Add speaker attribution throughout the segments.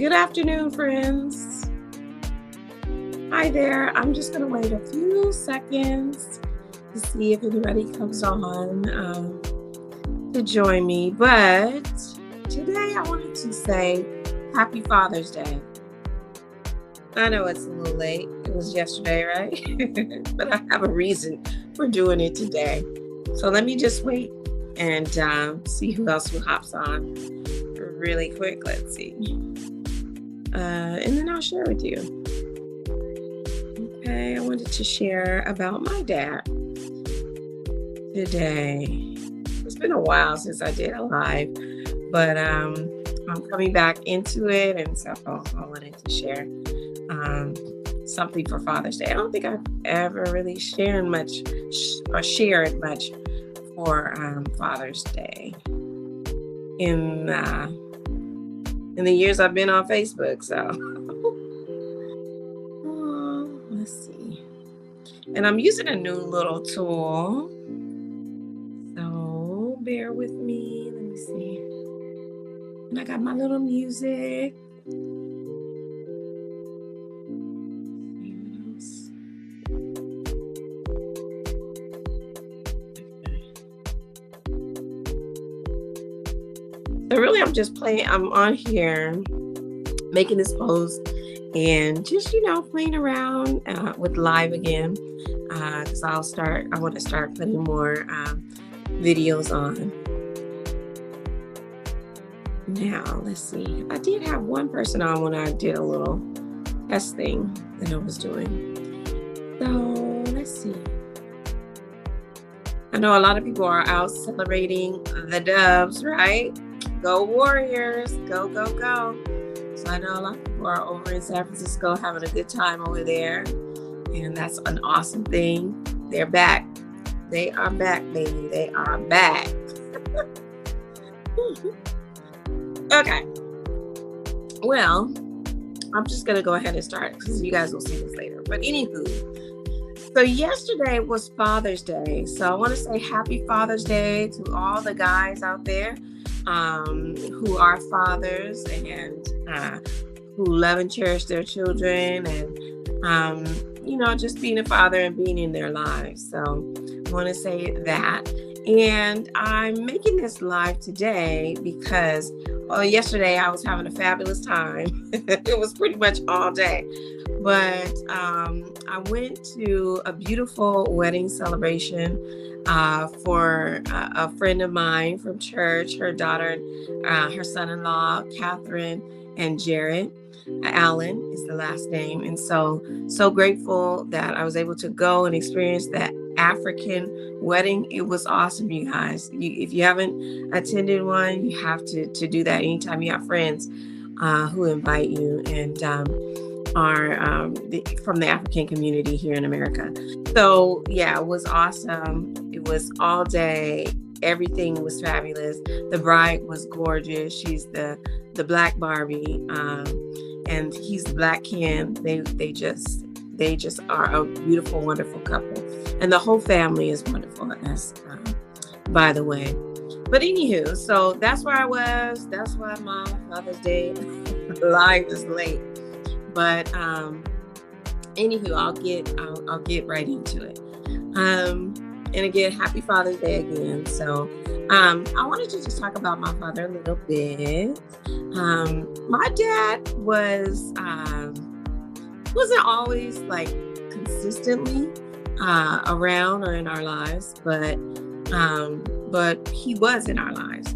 Speaker 1: Good afternoon, friends. Hi there. I'm just going to wait a few seconds to see if anybody comes on to join me. But today I wanted to say Happy Father's Day. I know it's a little late. It was yesterday, right? But I have a reason for doing it today. So let me just wait and see who else hops on really quick. Let's see. And then I'll share with you. Okay, I wanted to share about my dad today. It's been a while since I did a live, but I'm coming back into it, and so I wanted to share something for Father's Day. I don't think I've ever really shared much for Father's Day in the years I've been on Facebook. So let's see. And I'm using a new little tool. So bear with me. Let me see. And I got my little music. So really, I'm just playing. I'm on here making this post and just, playing around with live again. Because I want to start putting more videos on. Now, let's see. I did have one person on when I did a little test thing that I was doing. So let's see. I know a lot of people are out celebrating the Dubs, right? Go Warriors, go, go, go. So I know a lot of people are over in San Francisco having a good time over there. And that's an awesome thing. They're back. They are back, baby. They are back. Okay. Well, I'm just going to go ahead and start because you guys will see this later. But anywho, so yesterday was Father's Day. So I want to say Happy Father's Day to all the guys out there who are fathers and who love and cherish their children and, just being a father and being in their lives. So I want to say that. And I'm making this live today because yesterday I was having a fabulous time. It was pretty much all day. But I went to a beautiful wedding celebration for a friend of mine from church, her daughter, her son-in-law, Catherine and Jared. Allen is the last name. And so grateful that I was able to go and experience that African wedding. It was awesome, you guys. If you haven't attended one, you have to do that anytime you have friends who invite you and are from the African community here in America. So yeah, it was awesome. It was all day. Everything was fabulous. The bride was gorgeous. She's the Black Barbie, and he's the Black Ken. They just are a beautiful, wonderful couple, and the whole family is wonderful. As by the way, but anywho, so that's where I was. That's why my Father's Day live is late. But anywho, I'll get right into it. And again, Happy Father's Day again. So I wanted to just talk about my father a little bit. My dad wasn't always like consistently around or in our lives, but he was in our lives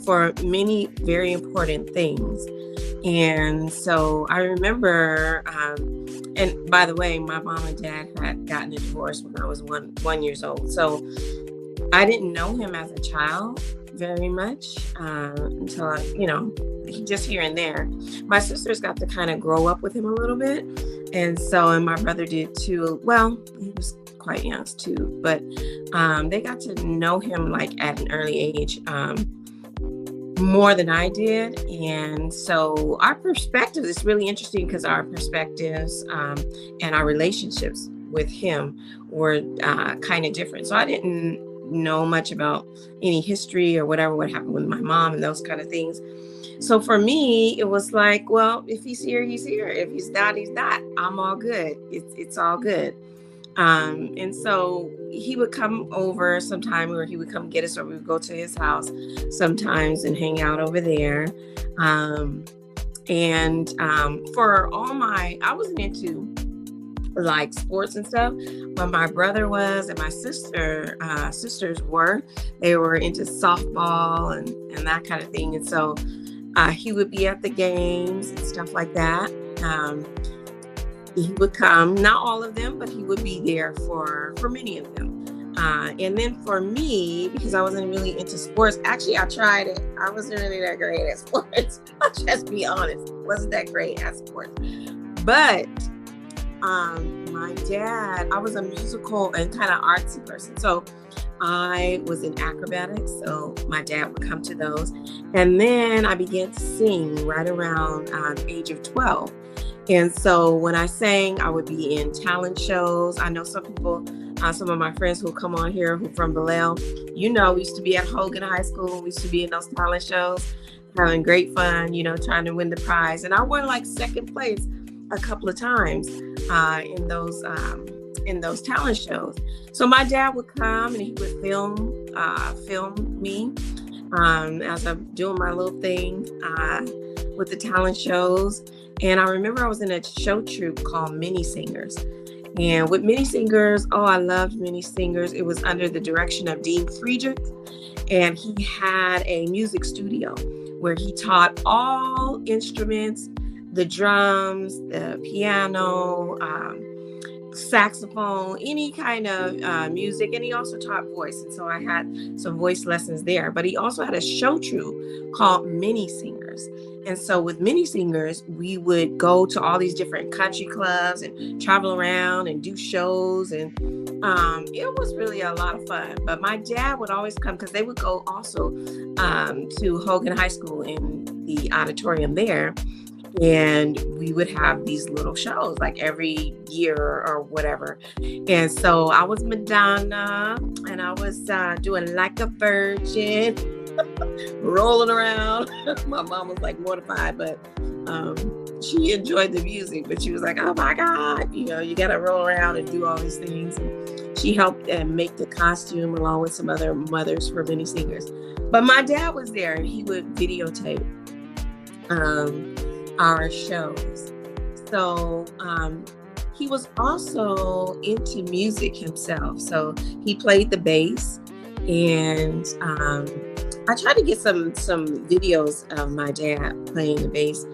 Speaker 1: for many very important things. And so I remember, and by the way, my mom and dad had gotten a divorce when I was one years old. So I didn't know him as a child very much until just here and there. My sisters got to kind of grow up with him a little bit. And my brother did too. Well, he was quite young too, but they got to know him like at an early age. More than I did. And so our perspective is really interesting because our perspectives and our relationships with him were kind of different. So I didn't know much about any history or whatever, what happened with my mom and those kind of things. So for me, it was like, well, if he's here, he's here. If he's not, he's not. I'm all good. It's all good. And so he would come over sometime, or he would come get us, or we would go to his house sometimes and hang out over there. For all I wasn't into like sports and stuff, but my brother was, and my sisters were. They were into softball and that kind of thing. And so he would be at the games and stuff like that. He would come, not all of them, but he would be there for many of them. And then for me, because I wasn't really into sports, actually I tried it. I wasn't really that great at sports. I'll just be honest. Wasn't that great at sports. But my dad, I was a musical and kind of artsy person. So I was in acrobatics. So my dad would come to those. And then I began to sing right around the age of 12. And so when I sang, I would be in talent shows. I know some people, some of my friends who come on here who from Vallejo, we used to be at Hogan High School. We used to be in those talent shows, having great fun, trying to win the prize. And I won like second place a couple of times in those talent shows. So my dad would come and he would film me as I'm doing my little thing with the talent shows. And I remember I was in a show troupe called Mini Singers. And with Mini Singers, I loved Mini Singers. It was under the direction of Dean Friedrich. And he had a music studio where he taught all instruments, the drums, the piano, saxophone, any kind of music. And he also taught voice. And so I had some voice lessons there. But he also had a show troupe called Mini Singers. And so with Mini Singers, we would go to all these different country clubs and travel around and do shows. And it was really a lot of fun. But my dad would always come because they would go also to Hogan High School in the auditorium there. And we would have these little shows like every year or whatever. And so I was Madonna and I was doing Like a Virgin, rolling around. My mom was like mortified, but she enjoyed the music, but she was like, oh my God, you got to roll around and do all these things. And she helped make the costume along with some other mothers for Mini Singers. But my dad was there and he would videotape our shows. So he was also into music himself. So he played the bass, and I tried to get some videos of my dad playing the bass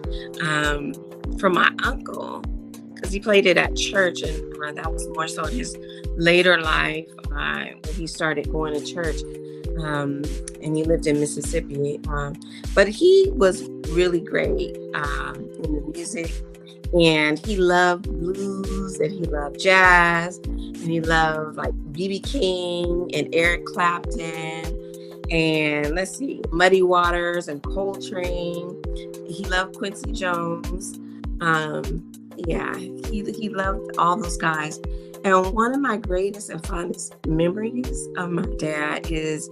Speaker 1: from my uncle, because he played it at church, and that was more so in his later life when he started going to church. And he lived in Mississippi. But he was really great in the music. And he loved blues, and he loved jazz, and he loved like B.B. King and Eric Clapton, and Muddy Waters and Coltrane. He loved Quincy Jones. He loved all those guys. And one of my greatest and fondest memories of my dad is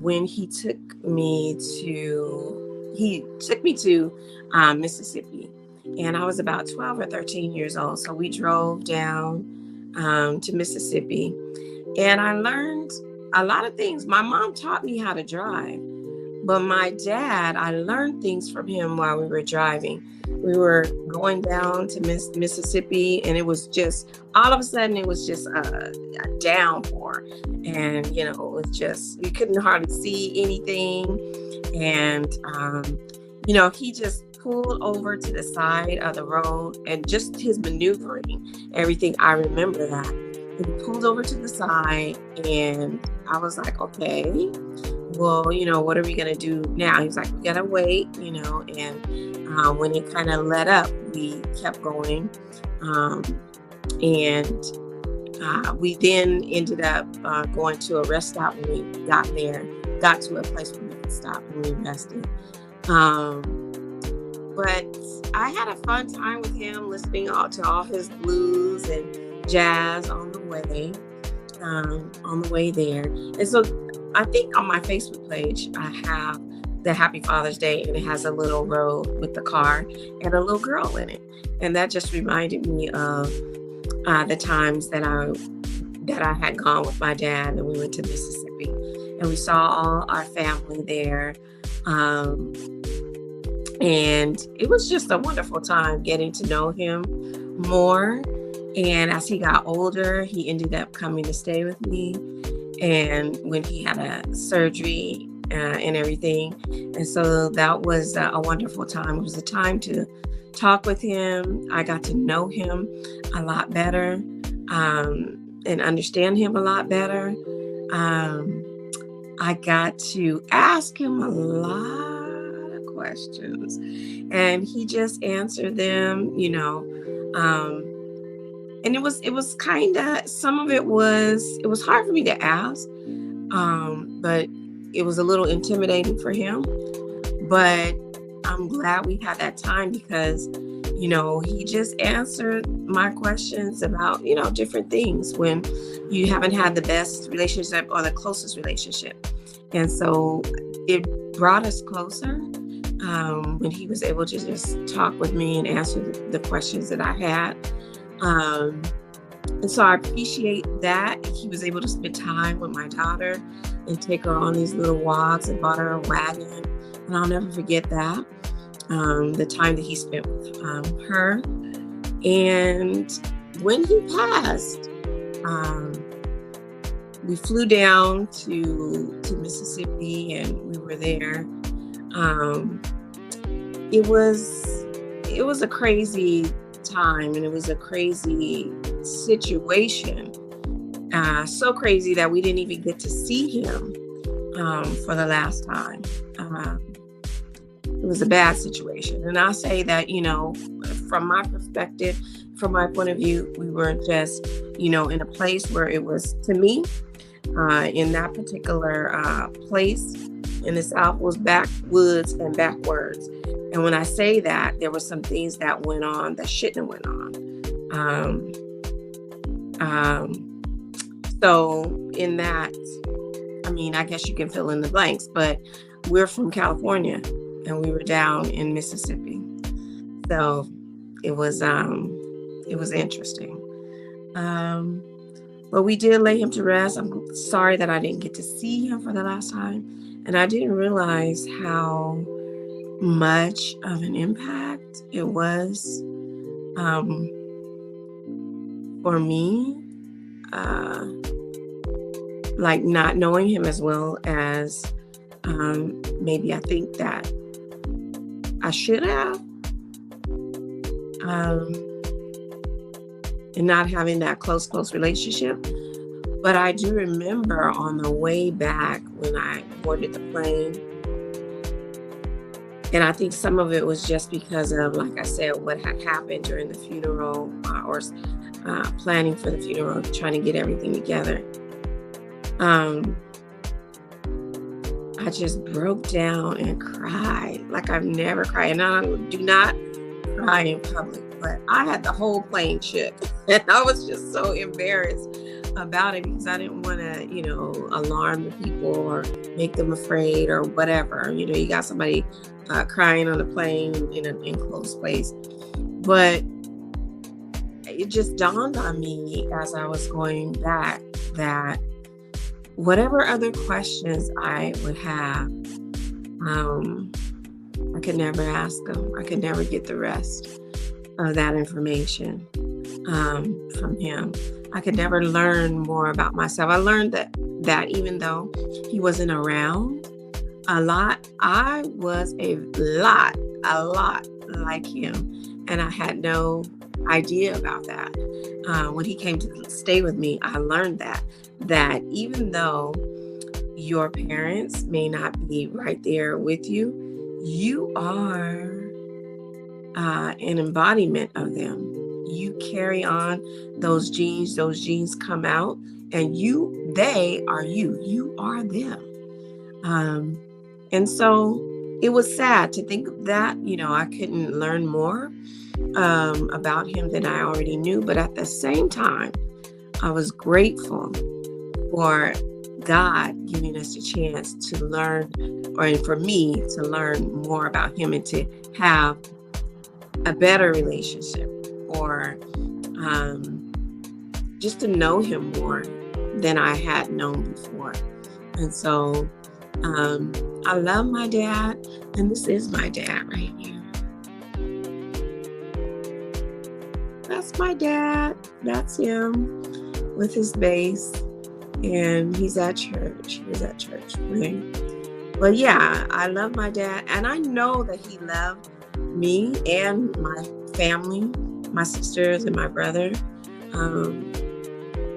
Speaker 1: when he took me to Mississippi. And I was about 12 or 13 years old. So we drove down to Mississippi. And I learned a lot of things. My mom taught me how to drive. But my dad, I learned things from him while we were driving. We were going down to Mississippi, and it was just, all of a sudden, it was just a downpour. And, it was just, you couldn't hardly see anything. And, he just pulled over to the side of the road, and just his maneuvering, everything, I remember that. He pulled over to the side, and I was like, okay, well, what are we going to do now? He was like, we got to wait, and when it kind of let up, we kept going. We then ended up going to a rest stop when we got to a place where we could stop and we rested. But I had a fun time with him, listening to all his blues and jazz on the way. on the way there. And so I think on my Facebook page, I have the Happy Father's Day, and it has a little road with the car and a little girl in it. And that just reminded me of the times that I had gone with my dad, and we went to Mississippi, and we saw all our family there. Um, and it was just a wonderful time getting to know him more. And as he got older, he ended up coming to stay with me. And when he had a surgery and everything. And so that was a wonderful time. It was a time to talk with him. I got to know him a lot better, and understand him a lot better. Um, I got to ask him a lot of questions, and he just answered them. Um, and it was kind of, some of it was hard for me to ask, but it was a little intimidating for him. But I'm glad we had that time because, he just answered my questions about, different things when you haven't had the best relationship or the closest relationship. And so it brought us closer, when he was able to just talk with me and answer the questions that I had. Um, and so I appreciate that. He was able to spend time with my daughter and take her on these little walks and bought her a wagon. And I'll never forget that, the time that he spent with her. And when he passed, we flew down to Mississippi, and we were there. Um, it was a crazy time, and it was a crazy situation. So crazy that we didn't even get to see him for the last time. It was a bad situation. And I'll say that, from my perspective, from my point of view, we were just, in a place where it was, to me, in that particular place in the South, was backwoods and backwards. And when I say that, there were some things that went on that shouldn't have went on. So in that, I guess you can fill in the blanks, but we're from California and we were down in Mississippi. So it was interesting. But we did lay him to rest. I'm sorry that I didn't get to see him for the last time. And I didn't realize how much of an impact it was, for me, like not knowing him as well as maybe I think that I should have, and not having that close relationship. But I do remember on the way back when I boarded the plane, and I think some of it was just because of, like I said, what had happened during the funeral, or planning for the funeral, trying to get everything together. I just broke down and cried like I've never cried. And I do not cry in public, but I had the whole plane shook. And I was just so embarrassed about it because I didn't want to, alarm the people or make them afraid or whatever. You got somebody crying on a plane in an enclosed place. But it just dawned on me as I was going back that whatever other questions I would have, I could never ask them. I could never get the rest of that information from him. I could never learn more about myself. I learned that even though he wasn't around a lot, I was a lot like him. And I had no idea about that. When he came to stay with me, I learned that even though your parents may not be right there with you, you are an embodiment of them. You carry on those genes come out, and they are you are them. And so it was sad to think that, I couldn't learn more about him than I already knew. But at the same time, I was grateful for God giving us a chance to learn, or for me to learn more about him and to have a better relationship, or just to know him more than I had known before. And so I love my dad, and this is my dad right here. That's my dad. That's him with his bass, and he's at church. He's at church praying. But yeah, I love my dad, and I know that he loved me and my family, my sisters and my brother.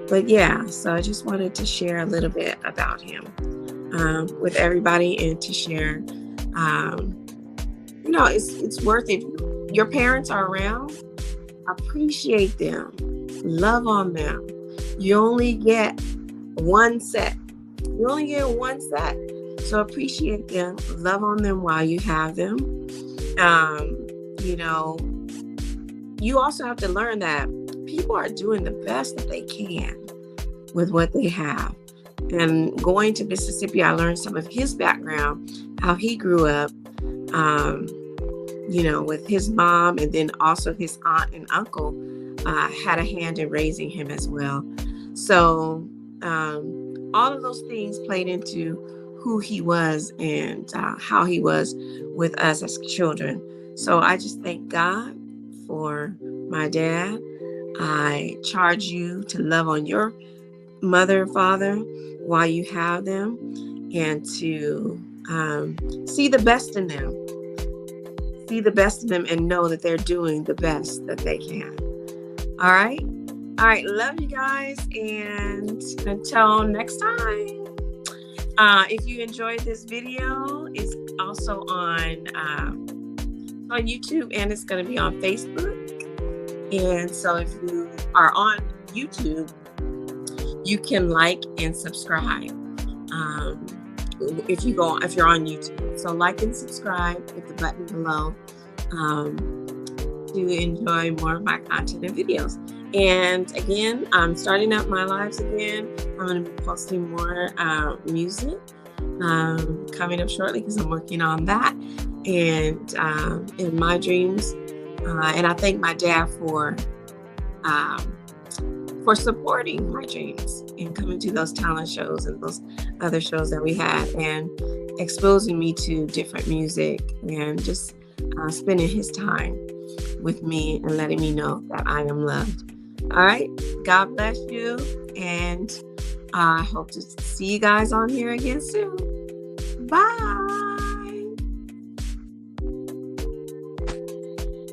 Speaker 1: But yeah, so I just wanted to share a little bit about him with everybody, and to share, it's worth it. Your parents are around, appreciate them, love on them. You only get one set. So appreciate them, love on them while you have them. You also have to learn that people are doing the best that they can with what they have. And going to Mississippi, I learned some of his background, how he grew up, with his mom, and then also his aunt and uncle had a hand in raising him as well. So all of those things played into who he was, and how he was with us as children. So I just thank God for my dad. I charge you to love on your mother and father while you have them, and to see the best in them. See the best in them, and know that they're doing the best that they can. All right. Love you guys. And until next time. If you enjoyed this video, it's also on YouTube, and it's going to be on Facebook. And so if you are on YouTube, you can like and subscribe. If you're on YouTube, so like and subscribe, hit the button below to enjoy more of my content and videos. And again, I'm starting up my lives again. I'm going to be posting more music coming up shortly, because I'm working on that, and in my dreams. And I thank my dad for supporting my dreams and coming to those talent shows and those other shows that we had, and exposing me to different music, and just spending his time with me and letting me know that I am loved. All right. God bless you. And I hope to see you guys on here again soon. Bye.